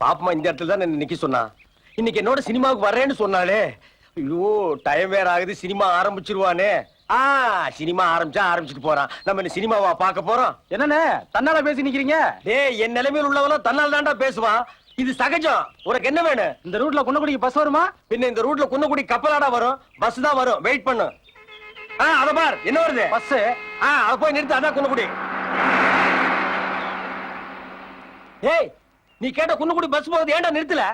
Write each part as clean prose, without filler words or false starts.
பாப்பமா இந்த இடத்துல தான் நிக்க சொன்னா. இன்னைக்கு என்னோட சினிமாவுக்கு வர்றேன்னு சொன்னாலே. ஐயோ டைம் வேற ஆகுது, சினிமா ஆரம்பிச்சிருவானே. சினிமா ஆரம்பிச்சுட்டு போறான். நம்ம என்ன சினிமாவா பார்க்க போறோம்? என்னண்ணே தன்னால பேசி நிக்கிறீங்க? டேய், என் நிலைமையில் உள்ளவெல்லாம் தன்னால் தான்டா பேசுவான். இது சகஜம். உனக்கு என்ன வேணும்? இந்த ரூட்ல குன்னக்குடிக்கு பஸ் வருமா? பின்ன இந்த ரூட்ல குன்னக்குடி கப்பலாடா வரும், பஸ் தான் வரும். வெயிட் பண்ணு. அத பார், என்ன வருது பஸ். அத போய் நிறுத்து. அதான் குன்னக்குடி. ஏய், நீ கேட்ட குன்னக்குடி பஸ் போகுது, ஏன்டா நிறுத்தல?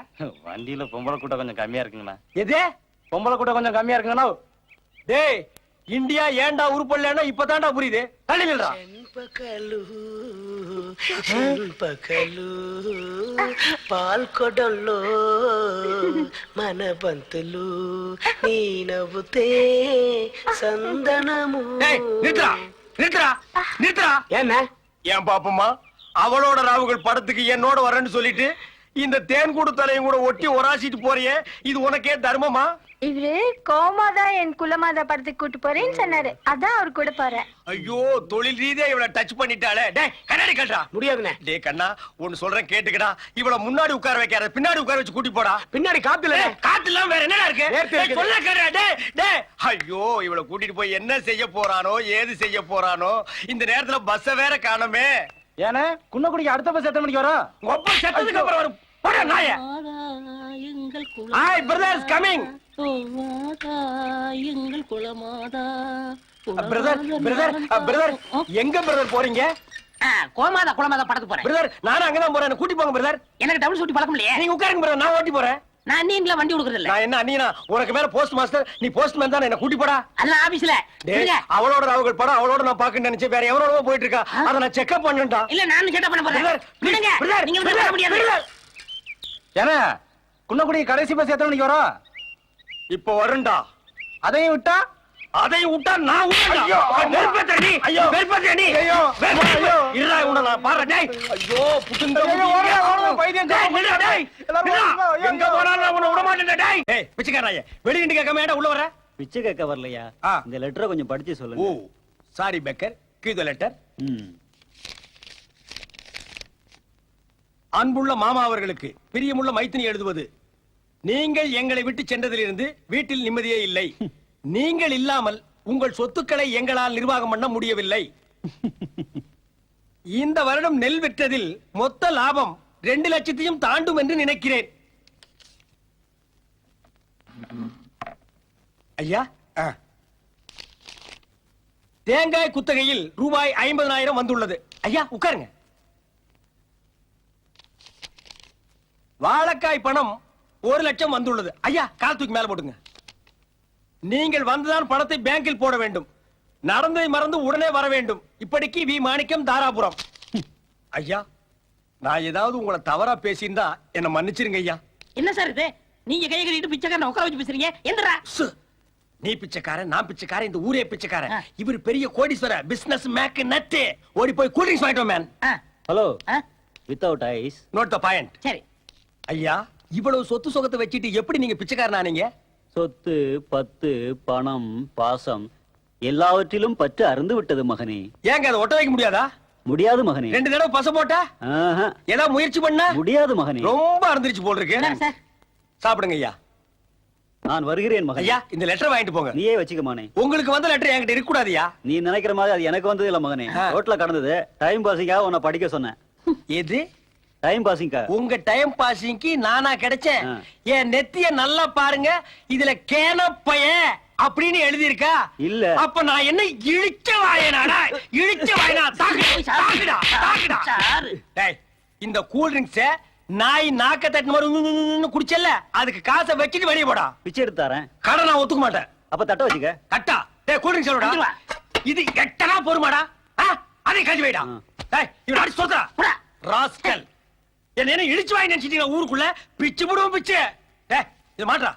வண்டியில பொம்பளை கூட்டம் கொஞ்சம் கம்மியா இருக்குங்கண்ணா. எது? பொம்பளை கூட்டம் கொஞ்சம் கம்மியா இருக்குங்கண்ணா. டேய், இந்தியா ஏன்டா உருப்படலன்னா இப்பதான்டா புரியுது. தள்ளி நில்றா. పాల్ కొడల్లో మన బంతులు నీ నవ్వుతే సందనము. என்ன ஏன் பாப்பம்மா, அவளோட ராவுகள் படத்துக்கு என்னோட வரேன்னு சொல்லிட்டு இந்த தேன் கூடு தலையும் கூட ஒட்டி ஒராசிட்டு போறியே, இது உனக்கே தர்மமா? இவரு கோமாதா என் குலமாதா படத்துக்கு கூட்டு போறேன்னு சொன்னாரு, அதான் அவர் கூட போறேன். ஐயோ, தொழில் ரீதியா இவள டச் பண்ணிட்டாளே. டேய், கண்ணாடி கட்டா. முடியாதுண்ணே. டேய் கண்ணா, ஒன்னு சொல்றேன் கேட்டுக்கடா. இவள முன்னாடி உட்கார வைக்காத, பின்னாடி உட்கார வச்சு கூட்டி போடா. பின்னாடி காத்துல காத்துலாம் வேற என்னடா இருக்கு? சொல்ல கேடா. டேய் டேய், ஐயோ, இவள கூட்டிட்டு போய் என்ன செய்ய போறானோ, ஏது செய்ய போறானோ. இந்த நேரத்துல பஸ் வேற காணோமே. ஏனே குன்னக்குடிக்கு அடுத்த பஸ் எத்தனை மணிக்கு வரும்? ஒப்ப செத்ததுக்கு அப்புறம் வரும். போடா நாயே. Hi brothers coming. எங்கள் குலமாதா. பிரதர் எங்க பிரதர் போறீங்க? கோமாதா குலமாதா படத்துக்கு போறேன். பிரதர் நானும் அங்கதான் போறேன், கூட்டி போங்க பிரதர். எனக்கு டபுள் சூட்டி பழக்கம் இல்லையே. நீங்க உட்காருங்க பிரதர், நான் ஓட்டி போறேன். நான் நீங்களா வண்டி கொடுக்கறது இல்ல. நான் என்ன அண்ணினா உனக்கு மேல போஸ்ட் மாஸ்டர், நீ போஸ்ட்மேன் தான். என்ன கூட்டி போடா. அதெல்லாம் ஆபீஸ்ல. அவளோட ராவுகள் படம் அவளோட நான் பாக்க நினைச்சேன், வேற எவனோட போயிட்டு இருக்கா. அத நான் செக்அப் பண்ணேன்டா. இல்ல நான் செக்அப் பண்ண போறேன். விடுங்க, நீங்க வந்து வர முடியாது. ஏனே குன்னக்குடி கடைசி பஸ் எத்தனை மணிக்கு வரும்? இப்ப வருண்டா. அதையும் விட்டா நான் விடுறேன்டா. ஐயோ, வெறுப்பேத்தடி. ஐயோ, வெறுப்பேத்தடி. ஐயோ, ஐயோ, இருடா உன்னை நான் பாறேன். டேய், ஐயோ, புட்டுங்க. ஓடுங்க பையன். டேய், எங்க போனாலும் உன்னை விட மாட்டேன்டா. டேய், ஏய் பிச்சைக்காரனாயே, வெளிய நின்னு கேட்காம ஏன்டா உள்ள வர? பிச்சை கேட்க வரலையா? இந்த லெட்டரை கொஞ்சம் படிச்சு சொல்லுங்க. Oh sorry beggar, key the letter. அன்புள்ள மாமா அவர்களுக்கு பிரியமுள்ள மைத்தினி எழுதுவது. நீங்கள் எங்களை விட்டு சென்றதிலிருந்து வீட்டில் நிம்மதியே இல்லை. நீங்கள் இல்லாமல் உங்கள் சொத்துக்களை எங்களால் நிர்வாகம் பண்ண முடியவில்லை. இந்த வருடம் நெல் விற்றதில் மொத்த லாபம் 2 லட்சத்தையும் தாண்டும் என்று நினைக்கிறேன். ஐயா, தேங்காய் குத்தகையில் ரூபாய் 50,000 வந்துள்ளது. ஐயா உட்காருங்க. வாழைக்காய் பணம் 1 லட்சம் வந்துள்ளது. ஐயா கால் தூக்கி மேல போட்டுங்க. நீங்கள் வந்துதான் பணத்தை பேங்கில் போட வேண்டும். நடந்ததை மறந்து உடனே வர வேண்டும். இப்படிக்கு வி மாணிக்கம், தாராபுரம். ஐயா, நான் ஏதாவது உங்களை தவறா பேசியிருந்தா என்ன மன்னிச்சிருங்க ஐயா. என்ன சார் இது? நீங்க கை கட்டிட்டு பிச்சைக்காரன் உட்கார வச்சு பேசுறீங்க. எந்திரா. நீ பிச்சைக்காரன், நான் பிச்சைக்காரன், இந்த ஊரே பிச்சைக்காரன். இவர் பெரிய கோடீஸ்வர பிசினஸ் மேக் நட்டு. ஓடி போய் கூல் ட்ரிங்க்ஸ் வாங்கிட்டு man. Hello, without ice. Note the point. சரி ஐயா, இவ்வளவு சொத்து சொகத்தை வச்சிட்டு எப்படி நீங்க பிச்சைக்காரனானீங்க? சொத்து, பத்து, பணம், பாசம் எல்லாவற்றிலும் பற்று அருந்து விட்டது மகனே. ஏங்க அதை ஒட்ட வைக்க முடியாதா? முடியாது மகனே. 2 தடவை பச போட்டா ஏதாவது முயற்சி பண்ணா முடியாது மகனே. ரொம்ப அருந்துருச்சு போல் இருக்கு. சாப்பிடுங்க ஐயா. நான் வருகிறேன் மகன். ஐயா, இந்த லெட்டர் வாங்கிட்டு போங்க. நீயே வச்சுக்க மகனே. உங்களுக்கு வந்த லெட்டர் என்கிட்ட இருக்க கூடாதுயா. நீ நினைக்கிற மாதிரி அது எனக்கு வந்தது இல்ல மகனே. ரோட்ல கடந்தது. டைம் பாசிங்காக உன்னை படிக்க சொன்னேன். எது டைம் பாசிங்கா? உங்க டைம் பாசிங்க்கு நானா கிடைச்சேன்? என் நெத்திய நல்லா பாருங்க, இதுல கேனப்பைய அப்படின்னு எழுதி இருக்கா? இல்ல. அப்ப நான் என்ன இழிச்ச வாயனாடா? இழிச்ச வாயனா? தாக்குடா. டேய், இந்த கூல் ட்ரிங்க்ஸ் நாய் நாக்க தட்டின மாதிரி குடிச்சல, அதுக்கு காசை வச்சிட்டு வெளிய போடா. பிச்சை எடுத்து தரேன். கடை நான் ஒத்துக்க மாட்டேன். அப்ப தட்ட வச்சுக்க. தட்டா? டேய், கூல் ட்ரிங்க்ஸ் சொல்லுடா. இது எட்டனா போருமாடா? அதை கஞ்சி வைடா. டேய், இவன் அடிச்சு சொல்றா. ராஸ்கல், என்ன இழிச்சு வாங்கி நினைச்சிட்டீங்க ஊருக்குள்ள? பிச்சு போடுவோம் பிச்சு. இது மாட்டா.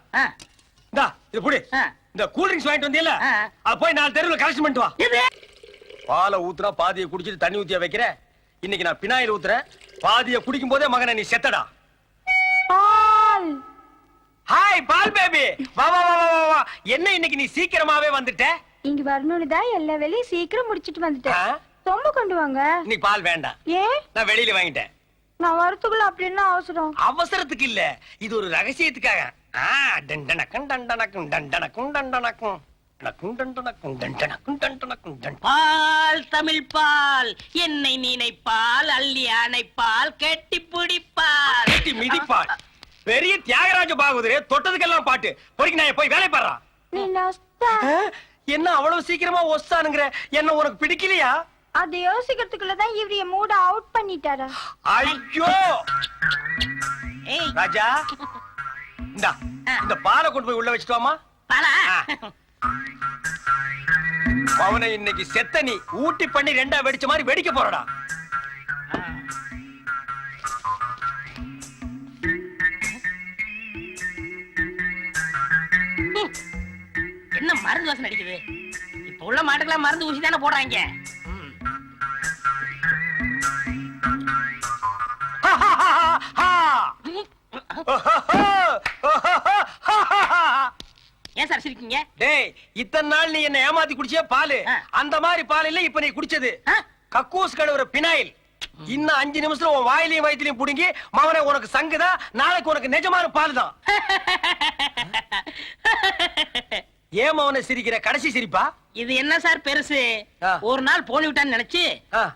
இந்தா இது புடி. இந்த கூல் ட்ரிங்க்ஸ் வாங்கிட்டு வந்தியல, அது போய் 4 தெருவுல கலெக்ஷன் பண்ணிட்டு வா. பாலை ஊத்துறா, பாதியை குடிச்சிட்டு தண்ணி ஊத்தியா வைக்கிற. இன்னைக்கு நான் பினாயில் ஊத்துறேன். பாதியை குடிக்கும் போதே மகனை நீ செத்தடா. ஹாய் பால் பேபி, வா வா வா வா வா. என்ன இன்னைக்கு நீ சீக்கிரமாவே வந்துட்ட? இங்க வரணும்னு தான் எல்லா வேலையும் சீக்கிரம் முடிச்சிட்டு வந்துட்டேன். ரொம்ப கொண்டு வாங்க. இன்னைக்கு பால் வேண்டாம். ஏன்? நான் வெளியில வாங்கிட்டேன். நான் வரத்துக்குள்ள அப்படி என்ன அவசரம்? அவசரத்துக்கு இல்ல, இது ஒரு ரகசியத்துக்காக. டண்டனக்கும் டண்டனக்கும் டண்டனக்கும் டண்டனக்கும் டண்டனக்கும் டண்டனக்கும் டண்டனக்கும் டண்டனக்கும் டன். பால் தமிழ் பால், என்னை நினைப்பால் அள்ளி அணைப்பால் கெட்டி பிடிப்பால். கெட்டி மிதிப்பாள். பெரிய தியாகராஜ பாகவதரே, தொட்டதுக்கெல்லாம் பாட்டு. பொறுக்கி நான் போய் வேலை பாடுறா. நீ நஸ்தா. என்ன அவ்வளவு சீக்கிரமா ஒஸ்தானுங்கிற? என்ன உனக்கு பிடிக்கலையா? அது யோசிக்கிறதுக்குள்ளதான் இவரைய மூட அவுட் பண்ணிட்டாரா? ஐயோ ஏய் ராஜா, இந்தா இந்த பாலை கொண்டு போய் உள்ள வச்சுட்டோமா? பாலா. அவனை இன்னைக்கு செத்த நீ ஊட்டி பண்ணி ரெண்டா வெடிச்ச மாதிரி வெடிக்க போறடா. என்ன மருந்து வாசனை அடிக்குது? இப்ப உள்ள மாட்டுக்கெல்லாம் மருந்து ஊசி தானே போடுறாங்க. ஏன் சார் சிரிக்கீங்க? டேய், இத்தனை நாள் நீ என்ன ஏமாத்தி குடிச்சே பாலு, அந்த மாதிரி பால் இல்ல இப்ப நீ குடிச்சது. கக்கூஸ் கழுவுற பினாயில். இன்னும் 5 நிமிஷத்துல உன் வாயிலையும் வயிற்றுலையும் புடுங்கி மவனே உனக்கு சங்குதா, நாளைக்கு உனக்கு நிஜமான பால் தான். ஏன் மவனை சிரிக்கிற? கடைசி சிரிப்பா? இது என்ன சார் பெருசு? ஒரு நாள் போலி விட்டான்னு நினைச்சு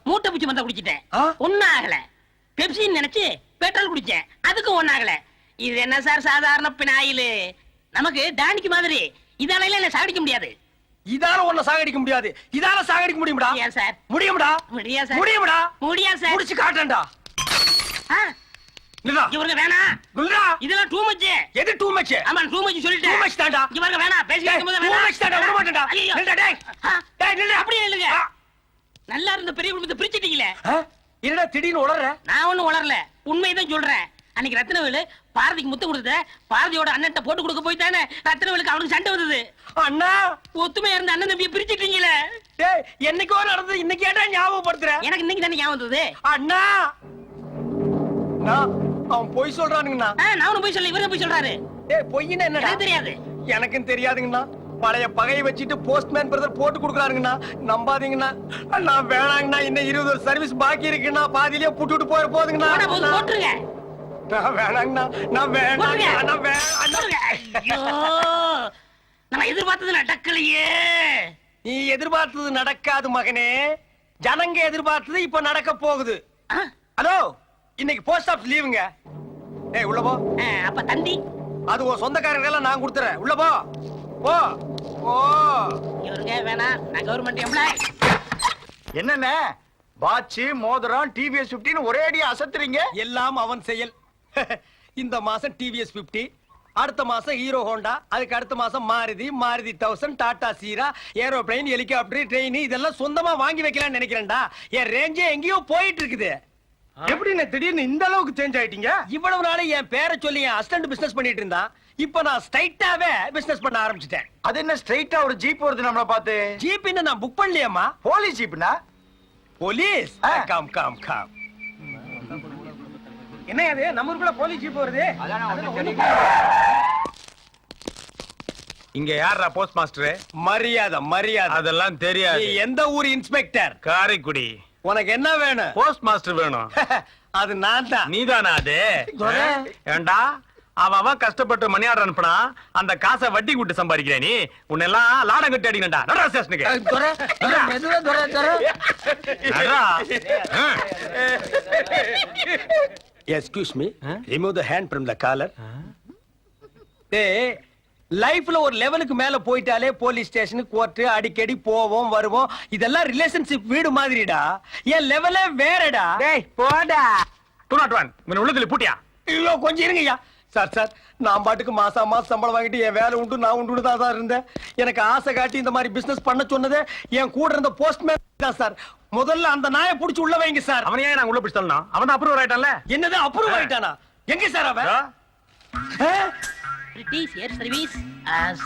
மூட்டை பூச்சி மருந்தை குடிச்சிட்டேன், ஒன்னும் ஆகல. பெப்சின்னு நினைச்சு பெட்ரோல் குடிச்சேன், அதுக்கும் ஒன்னும் ஆகல. இது என்ன சார் சாதாரண பினாயிலு? நமக்கு டானிக்கு மாதிரி. இதால என்ன சாகடிக்க முடியாது. இதால உன்னை சாகடிக்க முடியாது. இதால சாகடிக்க முடியும்டா. ஏன் சார்? முடியும்டா. முடியா சார்? முடியும்டா. முடியா சார்? முடிச்சு காட்டேன்டா. இவங்க வேணாம். இதெல்லாம் டூ மச். எது டூ மச்? ஆமா டூ மச் சொல்லிட்டேன். டூ மச் தான்டா. இவங்க வேணாம். பேசிட்டு இருக்கும்போது டூ மச் தான்டா. விட மாட்டேன்டா. நில்டா டேய். டேய் நில்லு. அப்படியே இல்லங்க. நல்லா இருந்த பெரிய குடும்பத்தை பிரிச்சிட்டீங்களே. என்னடா திடீர்னு உளறற? நான் ஒண்ணும் உளறல, உண்மைதான் சொல்றேன். அன்னைக்கு ரத்னவேலு பாரதிக்கு முத்து கொடுத்த, பாரதியோட அண்ணன்ட்ட போட்டு கொடுக்க போய் தானே ரத்னவேலுக்கு அவனுக்கு சண்டை வந்தது. அண்ணா, ஒத்துமையா இருந்த அண்ணன் தம்பியை பிரிச்சிட்டீங்களே. டேய், என்னைக்கோ நடந்தது இன்னைக்கு ஏன்டா ஞாபகப்படுத்துற? எனக்கு இன்னைக்கு தானே ஞாபகம் வந்தது. அண்ணா, அவன் பொய் சொல்றானுங்கண்ணா. நானும் போய் சொல்ல, இவரும் போய் சொல்றாரு. டேய், பொய்னா என்னடா? எனக்கு தெரியாது. எனக்கும் தெரியாதுங்கண்ணா. பழைய பகையை வச்சுட்டு போஸ்ட்மேன் பிரதர் போட்டு கொடுக்குறாருங்கண்ணா. நம்பாதீங்கண்ணா. நான் வேணாங்கண்ணா. இன்னும் 20 வருஷம் சர்வீஸ் பாக்கி இருக்குண்ணா. பாதியிலே புட்டுட்டு போற போதுங்கண்ணா. போட்டுருங்க. நான் வேணாங்கண்ணா. நான் வேணாங்க. நம்ம எதிர்பார்த்தது நடக்கலையே. நீ எதிர்பார்த்தது நடக்காது மகனே. ஜனங்க எதிர்பார்த்தது இப்ப நடக்க போகுது. ஹலோ, இன்னைக்கு போஸ்ட் ஆபீஸ் லீவுங்க. ஏய் உள்ள போ. அப்ப தந்தி அது உன் சொந்தக்காரங்க எல்லாம் நான் கொடுத்துறேன். உள்ள போ. போ. ஓ, இவருங்க வேணாம், நான் கவர்மெண்ட் எம்ப்ளாய். என்னண்ணே வாட்ச், மோதிரம், டிவிஎஸ் 50 ஒரே அடியா அசத்துறீங்க? எல்லாம் அவன் செயல். இந்த மாசம் டிவிஎஸ் 50, அடுத்த மாசம் ஹீரோ ஹோண்டா, அதுக்கு அடுத்த மாசம் மாருதி 1000, டாடா சீரா, ஏரோப்ளைன், ஹெலிகாப்டர், ட்ரெயின் இதெல்லாம் சொந்தமா வாங்கி வைக்கலாம்னு நினைக்கிறேன்டா. என் ரேஞ்சே எங்கேயோ போயிட்டு இருக்குது. எப்படி திடீர்னு இந்த அளவுக்கு சேஞ்ச் ஆயிட்டீங்க? இவ்வளவு நாளை என் பேரை சொல்லி என் அசிஸ்டன்ட் பிசினஸ் பண்ணிட்டு இருந்தான். இப்ப நான் ஸ்ட்ரைட்டாவே பிசினஸ் பண்ண ஆரம்பிச்சிட்டேன். அது என்ன ஸ்ட்ரைட்டா ஒரு ஜீப் வருது நம்மள பார்த்து? ஜீப் இன்னும் நான் புக் பண்ணலையேம்மா. போலீஸ் ஜீப்னா? போலீஸ்? Come come come. என்ன அது நம்ம ஊருக்குள்ள போலீஸ் ஜீப் வருது? இங்க யாரா போஸ்ட் மாஸ்டர்? மரியாதை மரியாதை. அதெல்லாம் தெரியாது. நீ எந்த ஊர் இன்ஸ்பெக்டர்? காரைக்குடி. உனக்கு என்ன வேணும்? போஸ்ட் மாஸ்டர் வேணும். அது நான் தான். நீதானா அது? ஏண்டா அவன் கஷ்டப்பட்டு மணி ஆர்டர் அனுப்புனா அந்த காசை வட்டி கூட்டு சம்பாதிக்கிற நீ. உன்னெல்லாம் லாடம் கட்டி அடிக்கணும்டா. நடரா ஸ்டேஷனுக்கு. Excuse me, remove the hand from the collar. டேய், லைஃப்ல ஒரு லெவலுக்கு மேல போயிட்டாலே போலீஸ் ஸ்டேஷன், கோர்ட் அடிக்கடி போவோம் வருவோம். இதெல்லாம் ரிலேஷன்ஷிப் வீடு மாதிரிடா. என் லெவலே வேறடா. டேய் போடா. 201 இவன் உள்ளத்துல பூட்டியா? ஐயோ கொஞ்சம் இருங்கய்யா. சார் சார், நான் பாட்டுக்கு மாசம் சம்பளம் வாங்கிட்டு என் வேலை உண்டு நான் உண்டு தான் சார் இருந்தேன். எனக்கு ஆசை காட்டி இந்த மாதிரி பிசினஸ் பண்ண சொன்னது என் கூட இருந்த போஸ்ட்மேன் தான் சார். முதல்ல அந்த நாயை புடிச்சு உள்ள வைங்க சார். அவனையே நான் உள்ள பிடிச்சு தள்ளணும். அவன் அப்ரூவ் ஆயிட்டான்ல. என்னது அப்ரூவ் ஆயிட்டானா? எங்க சார் அவன்? பிரிட்டிஷ் ஏர் சர்வீஸ்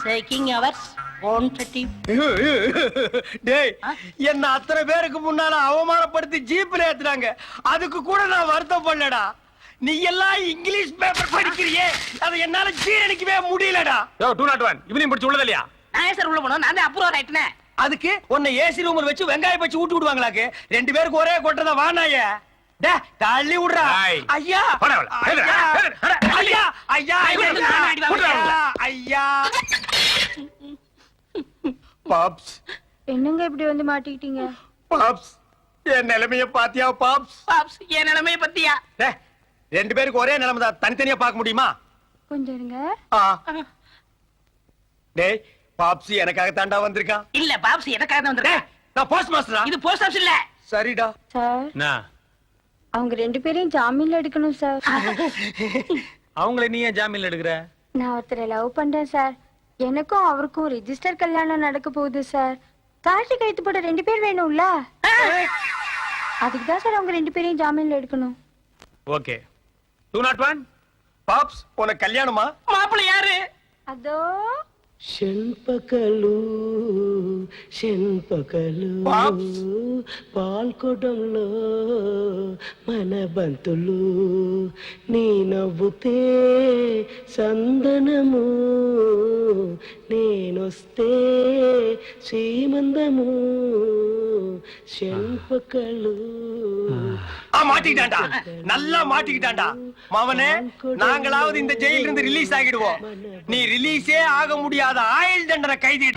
டேக்கிங் அவர்ஸ் 130. டேய், என்ன அத்தனை பேருக்கு முன்னால அவமானப்படுத்தி ஜீப்ல ஏத்துறாங்க. அதுக்கு கூட நான் வருத்தப்படலடா. நீ எல்லாம் இங்கிலீஷ் பேப்பர் படிக்கிறியே, அதை என்னால ஜீரணிக்கவே முடியலடா. 201 இவனையும் பிடிச்சு உள்ளது இல்லையா? நான் சார் உள்ள போனோம், நான் தான் அப்ரூவ் ஆயிட்டேனே. அதுக்கு உன்னை ஏசி ரூம்ல வச்சு வெங்காயம் வச்சு ஊட்டி விடுவாங்களாக்கு? 2 பேருக்கு ஒரே கொட்டதான் வானாய. டேய், தள்ளி விடுறா ஏய். ஐயா போடா, அவளை. ஐயா ஐயா ஐயா ஐயா ஐயா பாப்ஸ் என்னங்க இப்படி வந்து மாட்டிக்கிட்டீங்க? பாப்ஸ் என் நிலைமைய பாத்தியா பாப்ஸ்? பாப்ஸ் என் நிலைமைய பத்தியா? டேய், ரெண்டு பேருக்கு ஒரே நிலைமை தான், தனித்தனியா பார்க்க முடியுமா? கொஞ்சம் இருங்க. ஆ. டேய் பாப்ஸ் எனக்காக தாண்டா வந்திருக்கான். இல்ல பாப்ஸ் எனக்காக தான் டேய், வந்திருக்கேன். நான் போஸ்ட் மாஸ்டரா? இது போஸ்ட் ஆபீஸ் இல்ல. சரிடா. சார், என்ன அவங்க 2 பேரையும் ஜாமீன்ல எடுக்கணும் சார். அவங்கள நீ ஏன் ஜாமீன்ல எடுக்கிற? நான் ஒருத்தரை லவ் பண்றேன் சார். எனக்கும் அவருக்கும் ரெஜிஸ்டர் கல்யாணம் நடக்க போகுது சார். தாலி கைத்து போட 2 பேர் வேணும்ல? அதுக்கு தான் சார் அவங்க 2 பேரையும் ஜாமீன்ல எடுக்கணும். ஓகே 201 பாப்ஸ் உனக்கு கல்யாணமா? மாப்பிள்ளை யாரு? அதோ శంపకలు శంపకలు పాప్స్. పాల్కొడంలో మన బంతులు నీ నవ్వుతే సందనము నేనొస్తే శ్రీమందము శంపకలు மாட்டிக்கிட்டான்டா, நல்லா மாட்டிக்கிட்டான்டா மாவனே. நாங்களாவது இந்த ஜெயில இருந்து ரிலீஸ் ஆகிடுவோம். நீ ரிலீஸே ஆக முடியாத ஆயுள் தண்டனை கைதி.